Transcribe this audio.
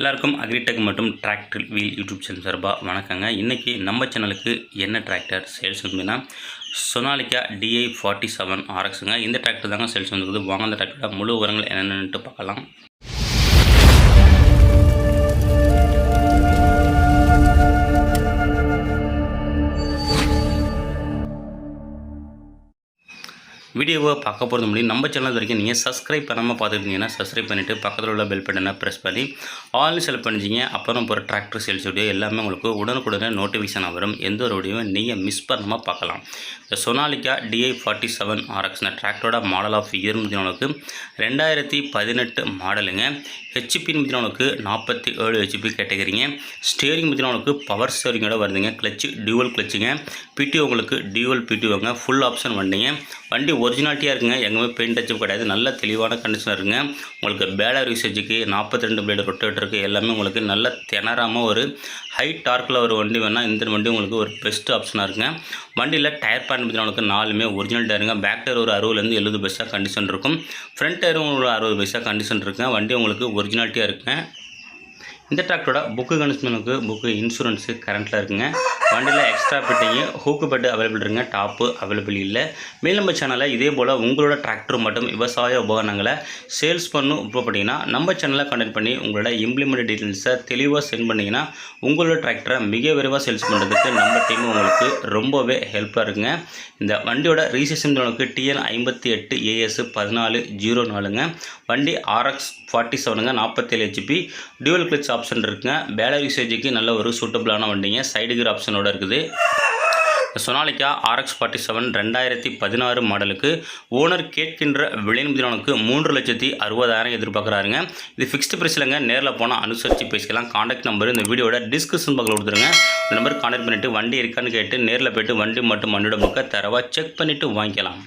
எல்லாருக்கும் அக்ரிடெக் மற்றும் tractor wheel YouTube channel சார்பாக வணக்கங்க. இன்றைக்கி நம்ம சேனலுக்கு என்ன டிராக்டர் சேல்ஸ் வந்துன்னா சொனாலிகா DI47 RXங்க. இந்த டிராக்டர் தாங்க சேல்ஸ் வந்துருக்குது. வாங்க அந்த டிராக்டரோட முழு விவரங்கள் என்னென்னு பார்க்கலாம். வீடியோவை பார்க்க போகிறது முடியும். நம்ம சேனல் வரைக்கும் நீங்கள் சப்ஸ்கிரைப் பண்ணாமல் பார்த்துக்கிட்டிங்கன்னா சப்ஸ்கிரைப் பண்ணிவிட்டு பக்கத்தில் உள்ள பெல் பட்டனை ப்ரெஸ் பண்ணி ஆல்னு செலக்ட் பண்ணிச்சிங்க. அப்புறம் போகிற டிராக்டர் சேல்ஸ் வீடியோ எல்லாமே உங்களுக்கு உடனுக்குடனே நோட்டிஃபிகேஷன் வரும். எந்த ஒரு வீடியோவும் நீங்கள் மிஸ் பண்ணாமல் பார்க்கலாம். இந்த சொனாலிகா DI47 RX டிராக்டரோட மாடல் ஆஃப் இயர் முடிஞ்சவனுக்கு 2018 மாடலுங்க. ஹெச்பி முடிஞ்சவனுக்கு 47 ஹெச்பி கேட்டகரிங்க. ஸ்டேரிங் முடிஞ்சவனுக்கு பவர் ஸ்டேரிங்கோட வருதுங்க. கிளச்சு டியூவல் கிளச்சுங்க. பிடிஓ உங்களுக்கு டியூவல் பிடிஓங்க. ஃபுல் ஆப்ஷன் வண்டிங்க. வண்டி ஒரிஜினாலிட்டியாக இருக்குங்க. எங்கேயுமே பெயிண்ட் டச்சப் கிடையாது. நல்ல தெளிவான கண்டிஷன் இருக்குங்க. உங்களுக்கு பேலர் யூசேஜுக்கு 42 பிளேடு ரொட்டேட்டருக்கு எல்லாமே உங்களுக்கு நல்ல திணறாமல் ஒரு ஹை டார்க்கில் ஒரு வண்டி வேணால் இந்த வண்டி உங்களுக்கு ஒரு பெஸ்ட் ஆப்ஷனாக இருக்குங்க. வண்டியில் டயர் பேண்ட் பார்த்தீங்கன்னா நாலுமே ஒரிஜினல் டயருங்க. பேக் டயர் ஒரு 60லேருந்து 70 பைசா கண்டிஷன் இருக்கும். ஃப்ரண்ட் டயரும் ஒரு 60 பைசா கண்டிஷன் இருக்குங்க. வண்டி உங்களுக்கு ஒரிஜினாலிட்டியாக இருக்குங்க. இந்த டிராக்டரோட புக்கு கண்டிஷனுக்கு புக்கு இன்சூரன்ஸு கரண்ட்டில் இருக்குங்க. வண்டியில் extra fitting hook bed available இருக்குங்க. டாப்பு அவைலபிள் இல்லை. மேல் நம்ம சேனலில் இதே போல் உங்களோட டிராக்டர் மற்றும் விவசாய உபகரணங்களை சேல்ஸ் பண்ணும் இப்போ பண்ணிங்கன்னா நம்ம சேனலை கண்டக்ட் பண்ணி உங்களோட இம்ப்ளிமெண்ட் டீட்டெயில்ஸை தெளிவாக சென்ட் பண்ணிங்கன்னா உங்களோட டிராக்டரை மிக விரைவாக சேல்ஸ் பண்ணுறதுக்கு நம்ம டீம் உங்களுக்கு ரொம்பவே ஹெல்ப்பாக இருக்குங்க. இந்த வண்டியோட ரிஜிஸ்ட்ரேஷன் உங்களுக்கு TN 58 AS 1404ங்க. வண்டி RX47ங்க. 47 ஹெச்பி டியூவல் கிளச் ஆப்ஷன் இருக்குங்க. பேலர் யூசேஜுக்கு நல்ல ஒரு சூட்டபிளான வண்டிங்க. சைடு கியர் ஆப்ஷனோட இருக்குது. சொனாலிகா RX47 2016 மாடலுக்கு ஓனர் கேட்கின்ற விலை மதிப்பானுக்கு 3,60,000 எதிர்பார்க்குறாருங்க. இது ஃபிக்ஸ்டு ப்ரைஸ் இல்லைங்க. நேரில் போனால் அனுசரித்து பேசிக்கலாம். காண்டாக்ட் நம்பர் இந்த வீடியோட டிஸ்கிரிப்ஷன் பக்கத்தில் கொடுத்துருங்க. இந்த நம்பர் காண்டாக்ட் பண்ணிவிட்டு வண்டி இருக்கான்னு கேட்டு நேரில் போய்ட்டு வண்டி மட்டும் வண்டியோட புக்கை தரவாக செக் பண்ணிவிட்டு வாங்கிக்கலாம்.